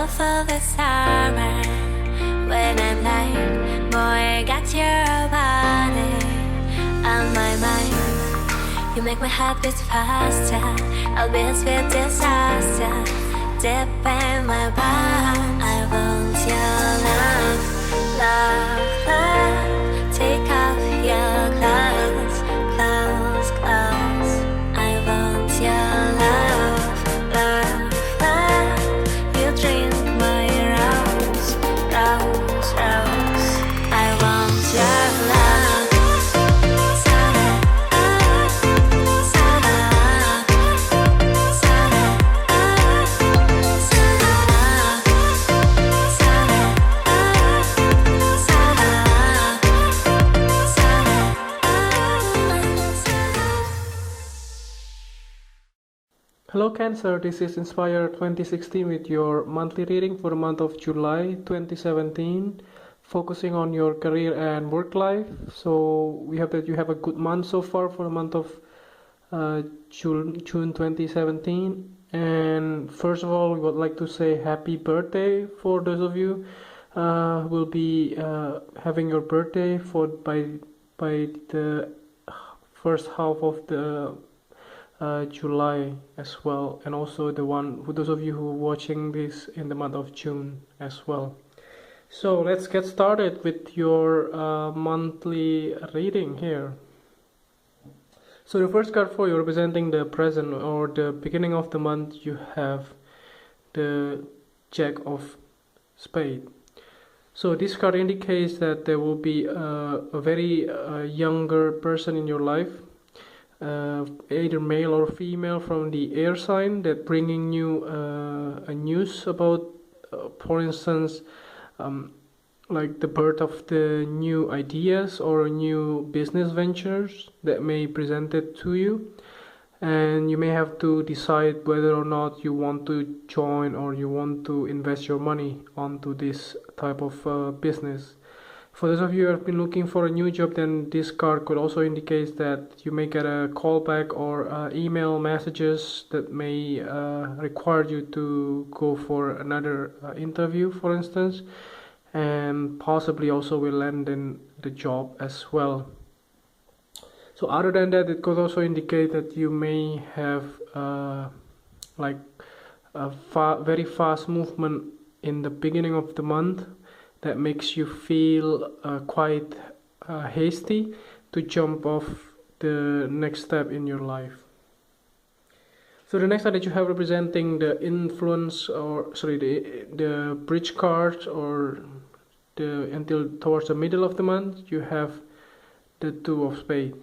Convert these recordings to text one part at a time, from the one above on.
for the summer. When I'm like, boy, I got your body on my mind. You make my heart beat faster. I'll be a sweet disaster. Deep in my palm, I want your love, love, love. Take off your clothes, clothes, clothes. I want your love, love, love. You drink my rose, rose, rose. I want your love. Hello Cancer, this is Inspire 2016 with your monthly reading for the month of July 2017, focusing on your career and work life. So we hope that you have a good month so far for the month of June 2017. And first of all, we would like to say happy birthday for those of you who will be having your birthday by the first half of the July as well, and also those of you who are watching this in the month of June as well. So let's get started with your monthly reading here. So the first card for you, representing the present or the beginning of the month, you have the Jack of Spades. So this card indicates that there will be a very younger person in your life, either male or female from the air sign, that bringing you a news about, for instance, like the birth of the new ideas or new business ventures that may present it to you, and you may have to decide whether or not you want to join or you want to invest your money onto this type of business. For those of you who have been looking for a new job, then this card could also indicate that you may get a callback or email messages that may require you to go for another interview, for instance, and possibly also will land in the job as well. So other than that, it could also indicate that you may have like a very fast movement in the beginning of the month that makes you feel quite hasty to jump off the next step in your life. So the next card that you have representing the influence, or sorry, the bridge card, or until towards the middle of the month, you have the Two of Spades.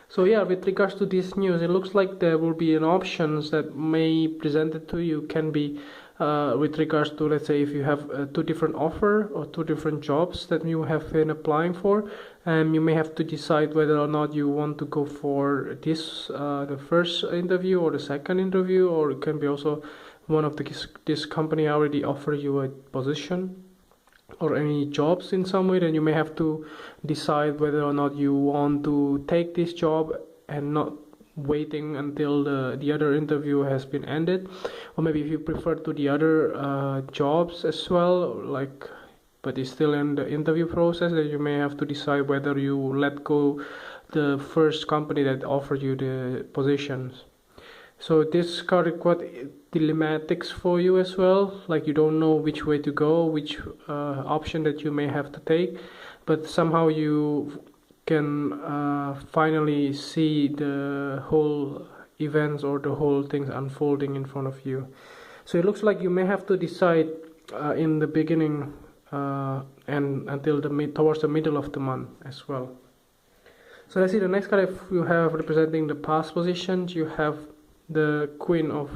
So yeah, with regards to this news, it looks like there will be an options that may presented to you can be with regards to, let's say, if you have two different offer or two different jobs that you have been applying for, and you may have to decide whether or not you want to go for this the first interview or the second interview, or it can be also one of this company already offer you a position or any jobs in some way. Then you may have to decide whether or not you want to take this job and not waiting until the other interview has been ended, or maybe if you prefer to the other jobs as well, like, but it's still in the interview process, that you may have to decide whether you let go the first company that offered you the positions. So this card is quite dilemmatic for you as well, like you don't know which way to go, which option that you may have to take, but somehow you can finally see the whole events or the whole things unfolding in front of you. So it looks like you may have to decide in the beginning and until towards the middle of the month as well. So let's see the next card. If you have representing the past positions, you have the Queen of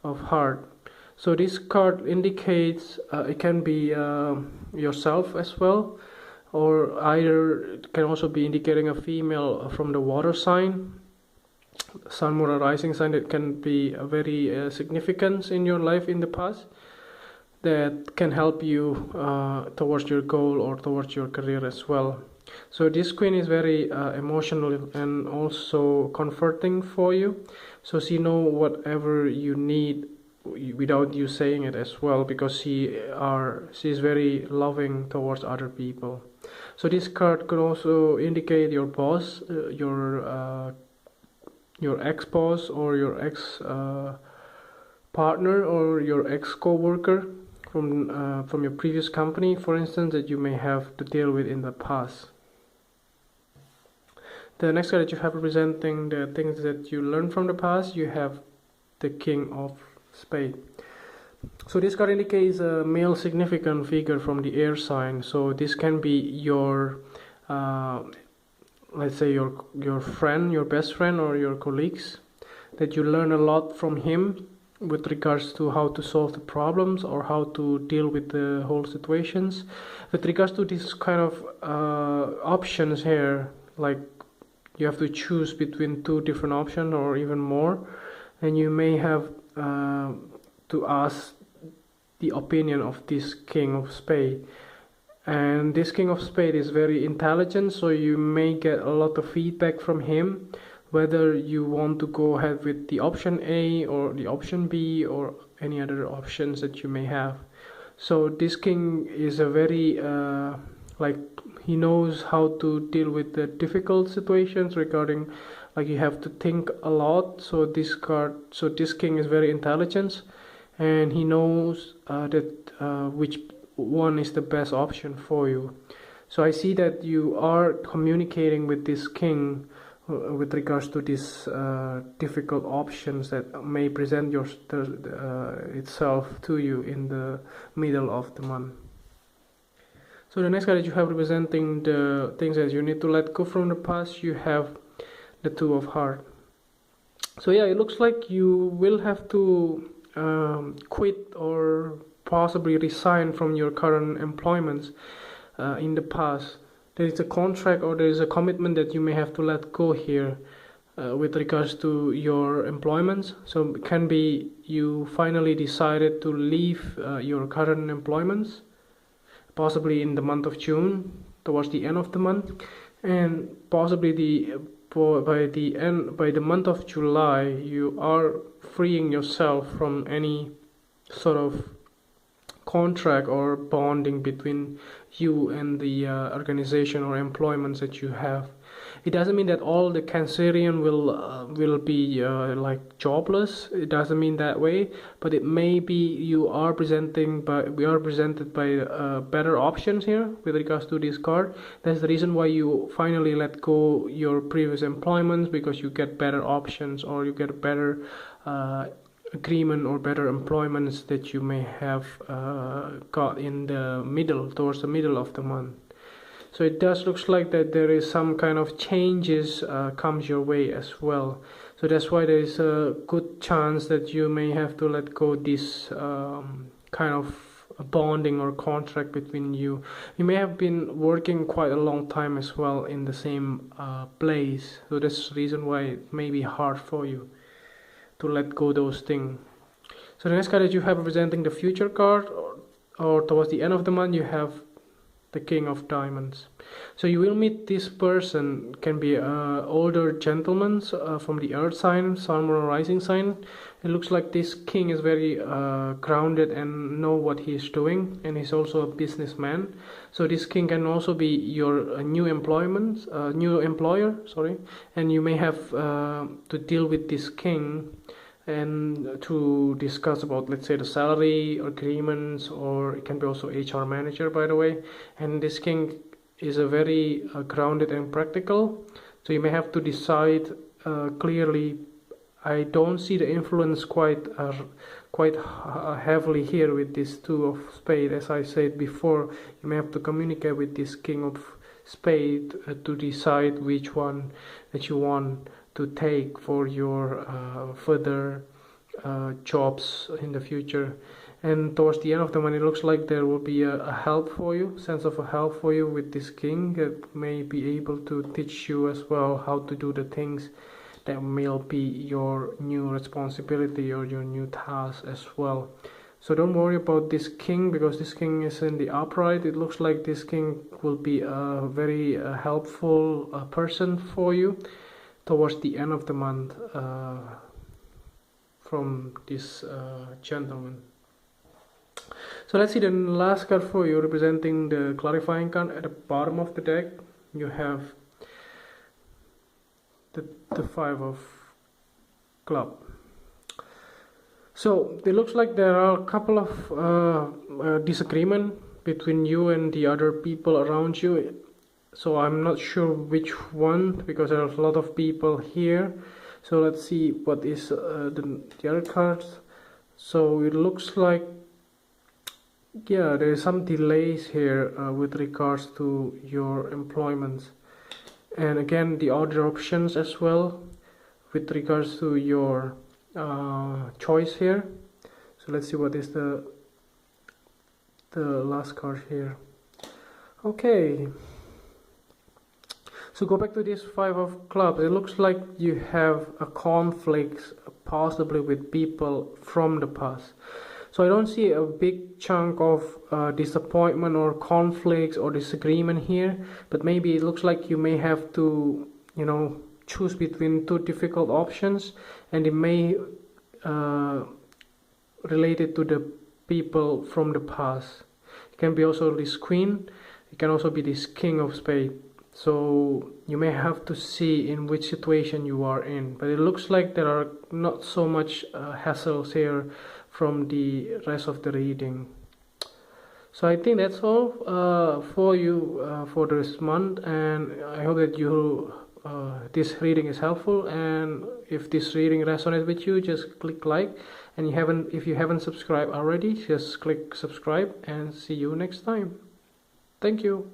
Hearts. So this card indicates it can be yourself as well, or either it can also be indicating a female from the water sign, sun, moon, or rising sign, that can be a very significant in your life in the past, that can help you towards your goal or towards your career as well. So this queen is very emotional and also comforting for you. So she knows whatever you need without you saying it as well, because she's very loving towards other people. So this card could also indicate your boss, your ex-boss, or your ex partner, or your ex co-worker from your previous company, for instance, that you may have to deal with in the past. The next card that you have representing the things that you learned from the past, you have the King of Spades. So this card indicates a male significant figure from the air sign. So this can be your let's say your friend, your best friend, or your colleagues, that you learn a lot from him with regards to how to solve the problems or how to deal with the whole situations. With regards to this kind of options here, like you have to choose between two different options or even more, and you may have to ask the opinion of this King of Spades. And this King of Spades is very intelligent, so you may get a lot of feedback from him, whether you want to go ahead with the option A or the option B or any other options that you may have. So this king is a very like, he knows how to deal with the difficult situations regarding, like, you have to think a lot. So this king is very intelligent, and he knows that which one is the best option for you. So I see that you are communicating with this king with regards to these difficult options that may present itself to you in the middle of the month. So the next card that you have representing the things that you need to let go from the past, you have the Two of Hearts. So yeah, it looks like you will have to quit or possibly resign from your current employments in the past. There is a contract or there is a commitment that you may have to let go here with regards to your employments. So it can be you finally decided to leave your current employments, possibly in the month of June, towards the end of the month, and possibly by the month of July, you are freeing yourself from any sort of contract or bonding between you and the organization or employments that you have. It doesn't mean that all the Cancerian will be like jobless. It doesn't mean that way, but it may be we are presented by better options here with regards to this card. That's the reason why you finally let go your previous employments, because you get better options or you get better agreement or better employments that you may have got in towards the middle of the month. So it does looks like that there is some kind of changes comes your way as well. So that's why there is a good chance that you may have to let go this kind of bonding or contract between you. You may have been working quite a long time as well in the same place. So that's the reason why it may be hard for you to let go those things. So the next card that you have representing the future card, or towards the end of the month, you have the King of Diamonds. So you will meet this person, can be older gentleman from the earth sign, sun, moon, or rising sign. It looks like this king is very grounded and know what he is doing, and he's also a businessman. So this king can also be your new employer, sorry, and you may have to deal with this king and to discuss about, let's say, the salary agreements, or it can be also HR manager, by the way. And this king is a very grounded and practical, so you may have to decide clearly. I don't see the influence quite heavily here with this Two of Spades. As I said before, you may have to communicate with this King of Spades to decide which one that you want to take for your further jobs in the future. And towards the end of the month, it looks like there will be a help for you, sense of a help for you with this king that may be able to teach you as well how to do the things that will be your new responsibility or your new task as well. So don't worry about this king, because this king is in the upright. It looks like this king will be a very helpful person for you towards the end of the month from this gentleman. So let's see the last card for you, representing the clarifying card. At the bottom of the deck you have the Five of Club. So it looks like there are a couple of disagreement between you and the other people around you. So I'm not sure which one, because there's a lot of people here. So let's see what is the other cards. So it looks like, yeah, there is some delays here with regards to your employment, and again the other options as well with regards to your choice here. So let's see what is the last card here. Okay, so go back to this Five of Clubs. It looks like you have a conflict possibly with people from the past. So I don't see a big chunk of disappointment or conflicts or disagreement here, but maybe it looks like you may have to, you know, choose between two difficult options, and it may related to the people from the past. It can be also this Queen, it can also be this King of Spades. So you may have to see in which situation you are in, but it looks like there are not so much hassles here from the rest of the reading. So I think that's all for you for this month, and I hope that you this reading is helpful. And if this reading resonates with you, just click like, and if you haven't subscribed already, just click subscribe, and see you next time. Thank you.